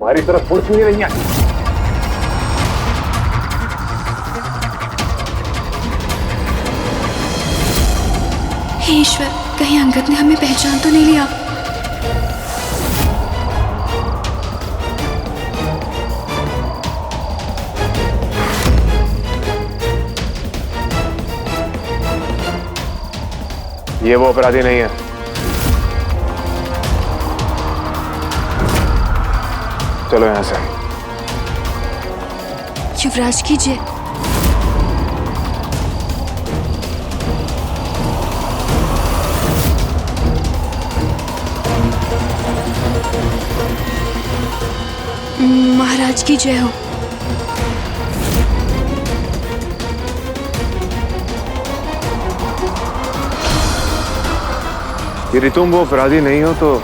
हमारी तरफ पुलिस नहीं रही है। हे ईश्वर, कहीं अंगद ने हमें पहचान तो नहीं लिया। ये वो अपराधी नहीं है। चलो यहां से। युवराज की जय। महाराज की जय हो। यदि तुम वो अपराधी नहीं हो तो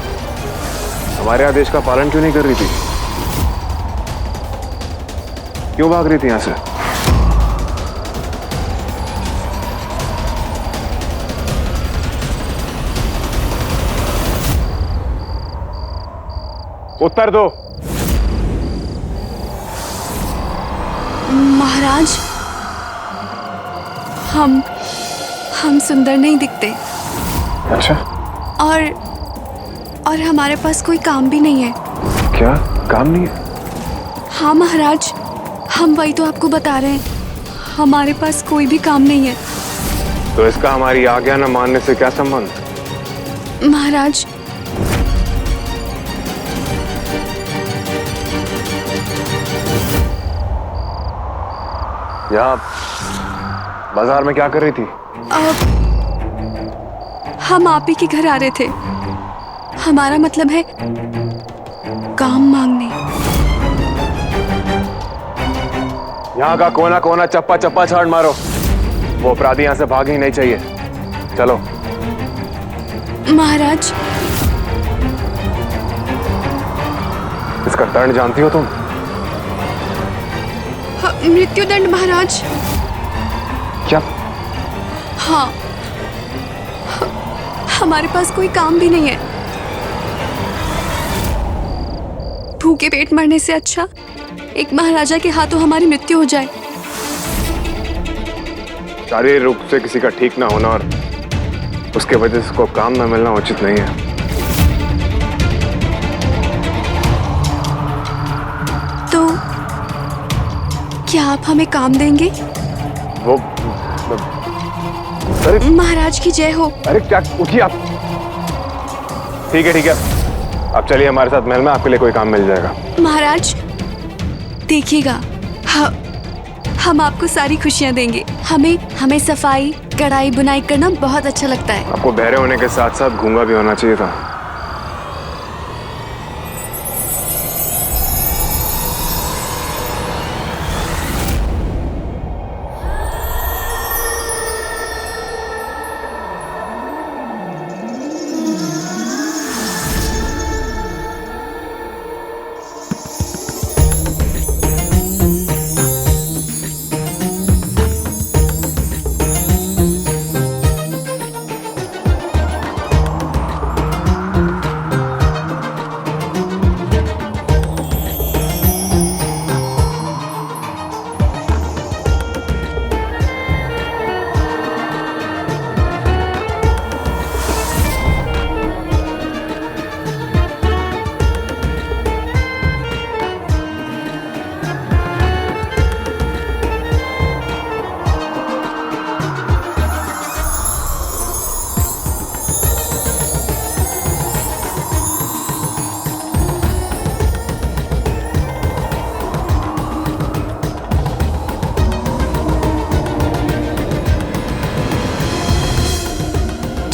हमारे आदेश का पालन क्यों नहीं कर रही थी? क्यों भाग रही थी यहां से? उत्तर दो। महाराज, हम सुंदर नहीं दिखते। अच्छा। और हमारे पास कोई काम भी नहीं है। क्या काम नहीं है? हाँ महाराज, हम वही तो आपको बता रहे हैं, हमारे पास कोई भी काम नहीं है। तो इसका हमारी आज्ञा न मानने से क्या संबंध? महाराज, यहाँ बाजार में क्या कर रही थी? हम आप ही के घर आ रहे थे। हमारा मतलब है काम मांगने। यहाँ का कोना कोना चप्पा चप्पा छाड़ मारो। वो अपराधी यहाँ से भाग ही नहीं चाहिए। चलो। महाराज, इसका दंड जानती हो तुम? मृत्युदंड महाराज। क्या? हाँ, हमारे पास कोई काम भी नहीं है। भूखे पेट मरने से अच्छा एक महाराजा के हाथों हमारी मृत्यु हो जाए। शारीरिक रूप से किसी का ठीक ना होना और उसके वजह से उसको काम ना मिलना उचित नहीं है। तो क्या आप हमें काम देंगे? वो अरे महाराज की जय हो। अरे क्या, उठिए आप। ठीक है ठीक है, अब चलिए हमारे साथ महल में, आपके लिए कोई काम मिल जाएगा। महाराज देखिएगा, हम आपको सारी खुशियां देंगे। हमें सफाई कढ़ाई बुनाई करना बहुत अच्छा लगता है। आपको बहरे होने के साथ साथ गूंगा भी होना चाहिए था।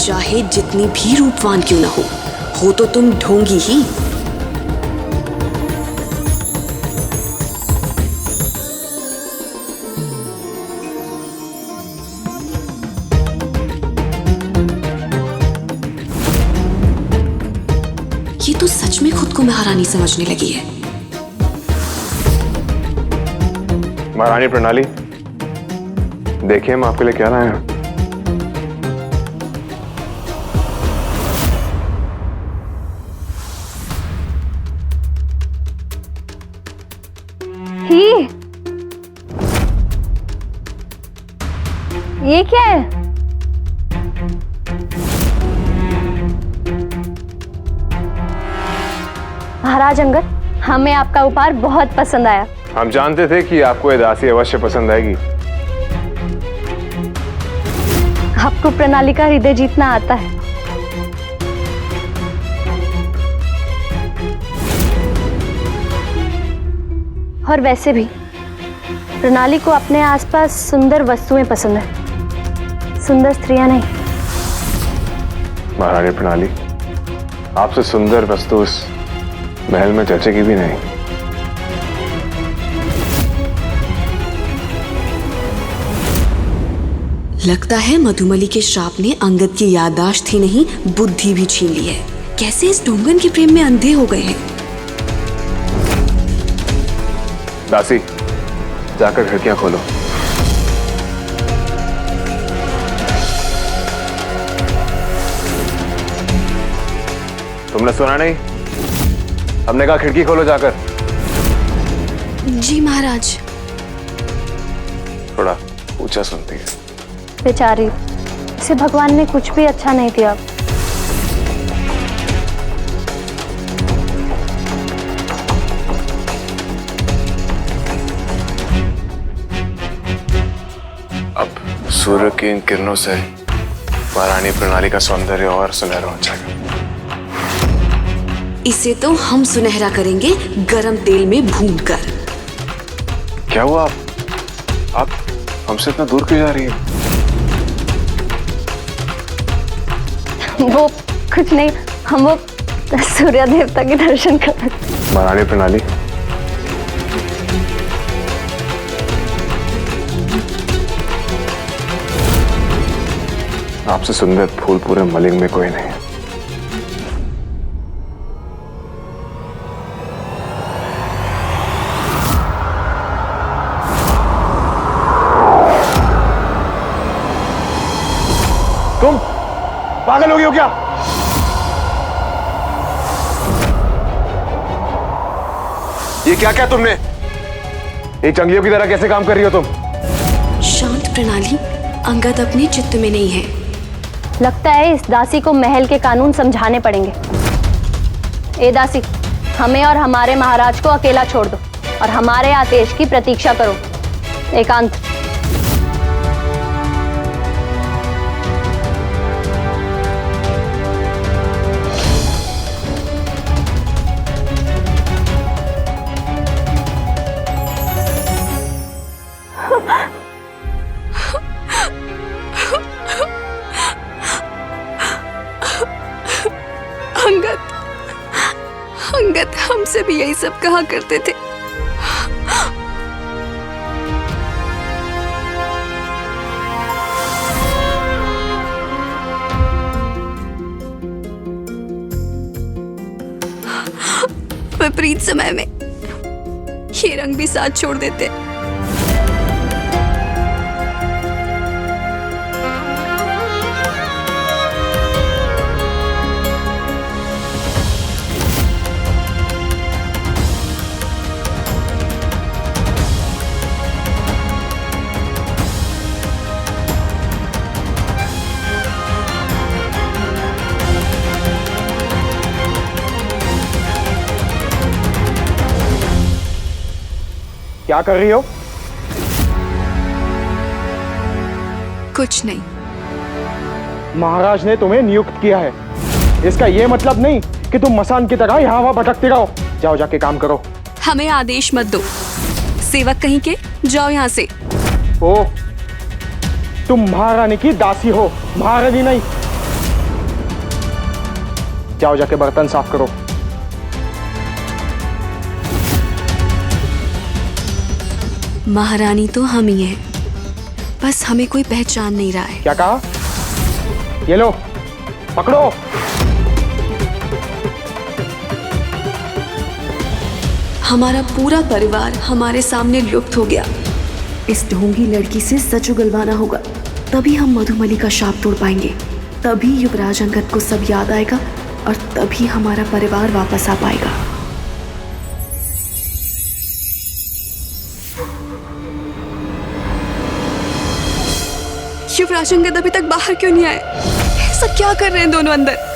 चाहे जितनी भी रूपवान क्यों ना हो तो तुम ढोंगी ही। ये तो सच में खुद को महारानी समझने लगी है। महारानी प्रणाली, देखिए हम आपके लिए क्या लाए हैं। ही ये क्या है? महाराज अंगद, हमें आपका उपहार बहुत पसंद आया। हम जानते थे कि आपको ये दासी अवश्य पसंद आएगी। आपको प्रणाली का हृदय जीतना आता है। और वैसे भी प्रणाली को अपने आसपास सुंदर वस्तुएं पसंद है, सुंदर स्त्रियां नहीं। महारानी प्रणाली, आपसे सुंदर वस्तु उस महल में जचेगी भी नहीं। लगता है मधुमली के श्राप ने अंगद की याददाश्त ही नहीं, बुद्धि भी छीन ली है। कैसे इस ढोंगन के प्रेम में अंधे हो गए हैं। दासी, जाकर खिड़कियां खोलो। तुमने सुना नहीं? हमने कहा खिड़की खोलो जाकर। जी महाराज। थोड़ा ऊंचा सुनती है। बेचारी, इसे भगवान ने कुछ भी अच्छा नहीं दिया। अब सूर्य की इन किरणों से महारानी प्रणाली का सौंदर्य और सुनहरा हो जाएगा। इसे तो हम सुनहरा करेंगे गरम तेल में भूनकर। क्या हुआ? आप हमसे इतना दूर क्यों जा रही है? वो कुछ नहीं, हम वो सूर्य देवता के दर्शन कर रहे थे। महारानी प्रणाली, आपसे सुंदर फूल पूरे मलिंग में कोई नहीं है। तुम पागल हो गई हो क्या? ये क्या क्या तुमने? एक जंगलियों की तरह कैसे काम कर रही हो तुम? शांत प्रणाली, अंगद अपने चित्त में नहीं है। लगता है इस दासी को महल के कानून समझाने पड़ेंगे। ए दासी, हमें और हमारे महाराज को अकेला छोड़ दो और हमारे आदेश की प्रतीक्षा करो। एकांत। अंगद हमसे भी यही सब कहा करते थे। विपरीत समय में ये रंग भी साथ छोड़ देते। क्या कर रही हो? कुछ नहीं। महाराज ने तुम्हें नियुक्त किया है, इसका यह मतलब नहीं कि तुम मसान की तरह यहाँ वहां भटकते रहो। जाओ जाके काम करो। हमें आदेश मत दो, सेवक कहीं के, जाओ यहाँ से। ओ, तुम महारानी की दासी हो, महारानी नहीं। जाओ जाके बर्तन साफ करो। महारानी तो हम ही हैं, बस हमें कोई पहचान नहीं रहा है। क्या कहा? ये लो, पकड़ो। हमारा पूरा परिवार हमारे सामने लुप्त हो गया। इस ढोंगी लड़की से सच उगलवाना होगा, तभी हम मधुमली का शाप तोड़ पाएंगे। तभी युवराज अंगद को सब याद आएगा और तभी हमारा परिवार वापस आ पाएगा। युवराज अंगद अभी तक बाहर क्यों नहीं आए? ऐसा क्या कर रहे हैं दोनों अंदर?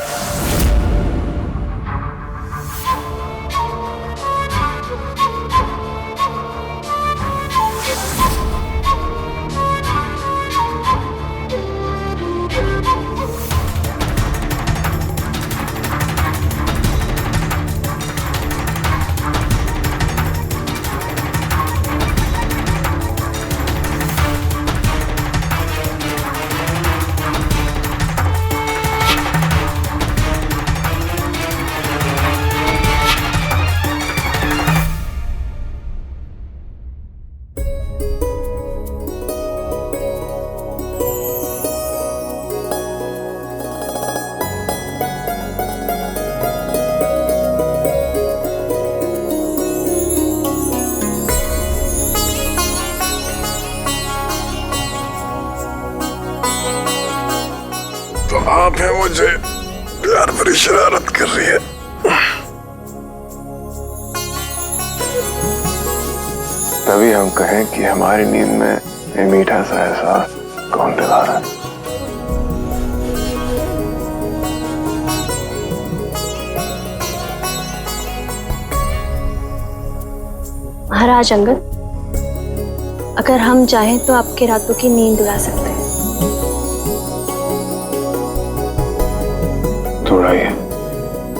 तो आप हैं मुझे प्यार भरी शरारत कर रही है। तभी हम कहें कि हमारी नींद में ये मीठा सा एहसास कौन दिला रहा है? महाराज अंगद, अगर हम चाहें तो आपके रातों की नींद उड़ा सकते हैं। तो उड़ाइए,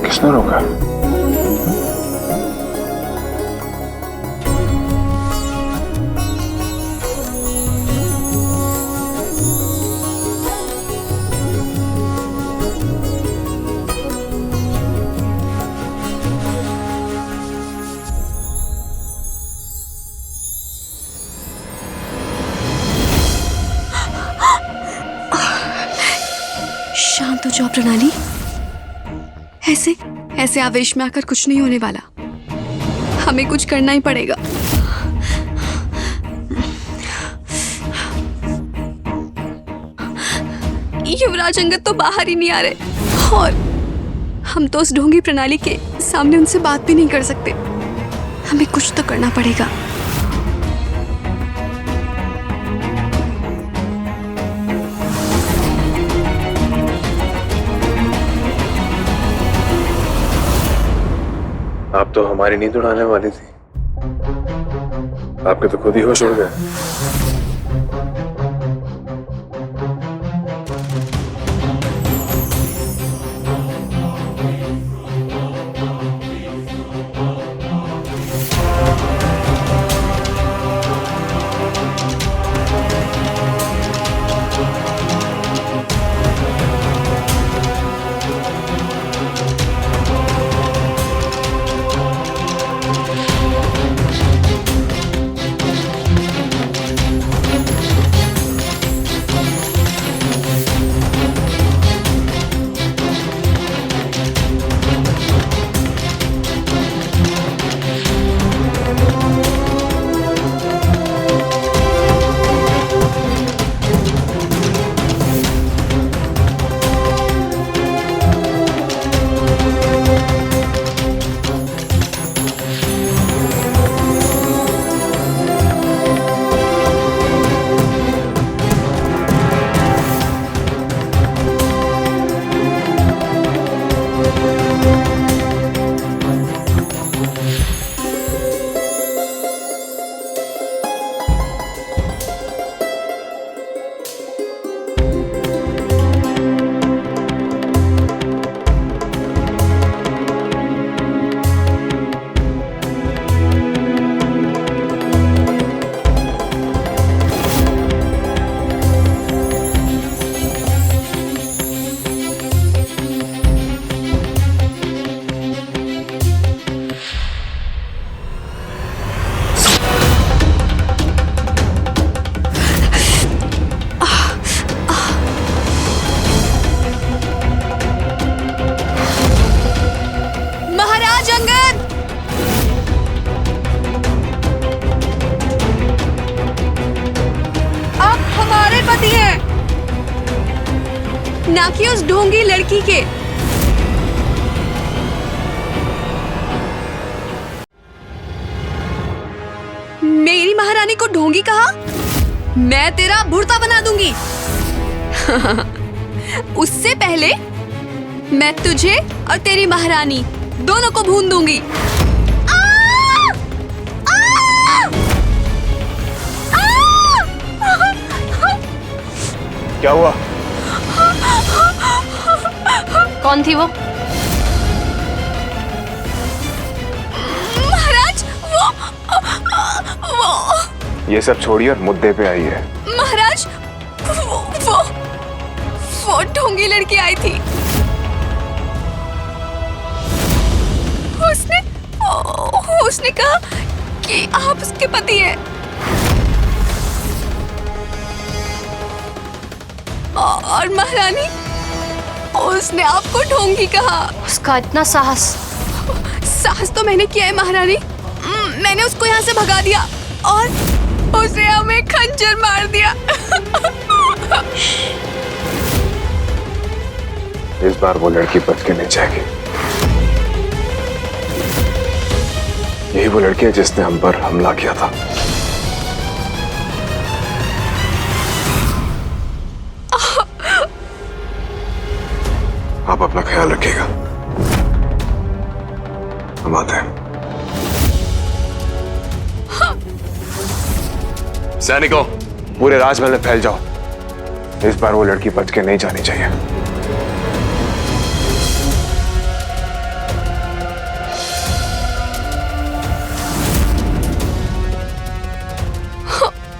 किसने रोका? शांत हो जाओ प्रणाली। ऐसे ऐसे आवेश में आकर कुछ नहीं होने वाला। हमें कुछ करना ही पड़ेगा। युवराज अंगद तो बाहर ही नहीं आ रहे और हम तो उस ढोंगी प्रणाली के सामने उनसे बात भी नहीं कर सकते। हमें कुछ तो करना पड़ेगा। आप तो हमारी नींद उड़ाने वाली थी, आपके तो खुद ही होश उड़ गए। ना कि उस ढोंगी लड़की के। मेरी महारानी को ढोंगी कहा? मैं तेरा भुर्ता बना दूंगी। उससे पहले मैं तुझे और तेरी महारानी दोनों को भून दूंगी। क्या हुआ? कौन थी वो? महाराज, वो ये सब छोड़िए और मुद्दे पे आई है। महाराज, वो ढोंगी लड़की आई थी। उसने कहा कि आप उसके पति हैं। और महारानी, उसने आपको ढोंगी कहा। उसका इतना साहस! साहस तो मैंने किया है महारानी। मैंने उसको यहाँ से भगा दिया और उसने हमें खंजर मार दिया। इस बार वो लड़की बच के नहीं जाएगी। यही वो लड़की है जिसने हम पर हमला किया था। आप अपना ख्याल रखिएगा। हम आते हैं। सैनिकों, पूरे राजमहल में फैल जाओ। इस बार वो लड़की बच के नहीं जानी चाहिए।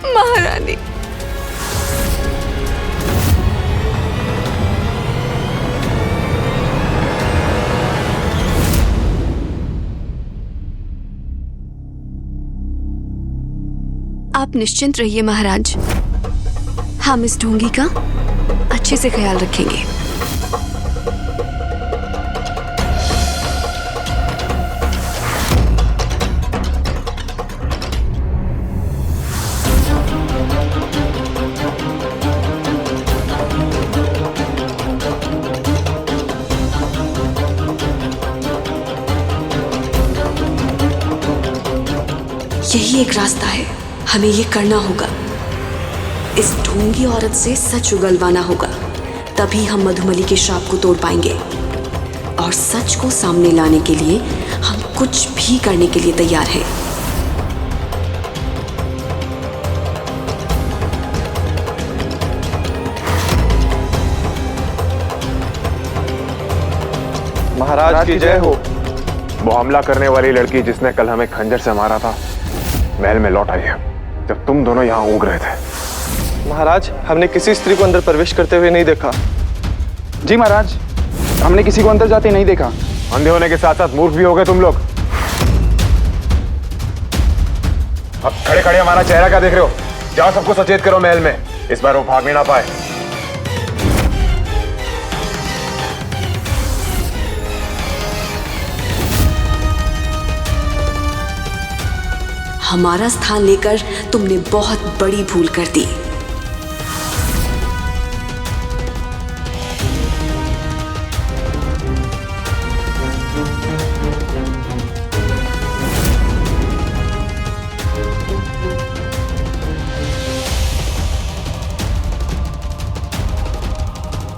महारानी, आप निश्चिंत रहिए महाराज, हम इस ढोंगी का अच्छे से ख्याल रखेंगे। यही एक रास्ता है, हमें ये करना होगा। इस ढोंगी औरत से सच उगलवाना होगा, तभी हम मधुमली के श्राप को तोड़ पाएंगे। और सच को सामने लाने के लिए हम कुछ भी करने के लिए तैयार हैं। महाराज की जय हो। वो हमला करने वाली लड़की जिसने कल हमें खंजर से मारा था, महल में लौट आई है जब तुम दोनों यहाँ ऊँग रहे थे। महाराज, हमने किसी स्त्री को अंदर प्रवेश करते हुए नहीं देखा। जी महाराज, हमने किसी को अंदर जाते नहीं देखा। अंधे होने के साथ साथ मूर्ख भी हो गए तुम लोग। अब खड़े खड़े हमारा चेहरा क्या देख रहे हो? जाओ सबको सचेत करो महल में, इस बार वो भागने ना पाए। हमारा स्थान लेकर तुमने बहुत बड़ी भूल कर दी।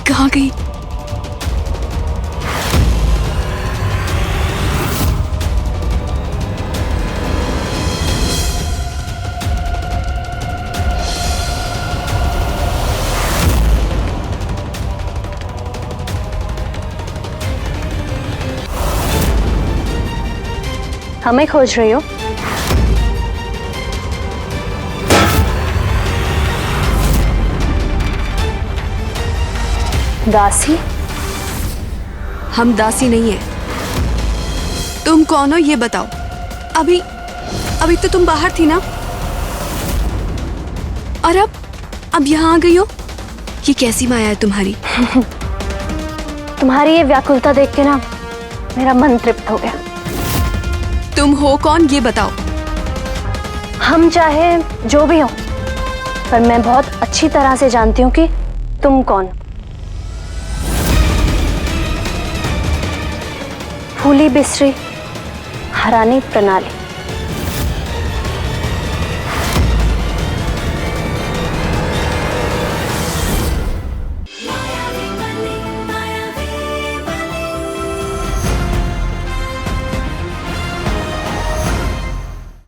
कहाँ गई? हमें खोज रही हो? दासी? हम दासी नहीं है। तुम कौन हो ये बताओ। अभी तो तुम बाहर थी ना, और अब यहाँ आ गई हो। ये कैसी माया है तुम्हारी? तुम्हारी ये व्याकुलता देख के ना मेरा मन तृप्त हो गया। तुम हो कौन ये बताओ। हम चाहे जो भी हो, पर मैं बहुत अच्छी तरह से जानती हूँ कि तुम कौन। फूली बिसरी हरानी प्रणाली।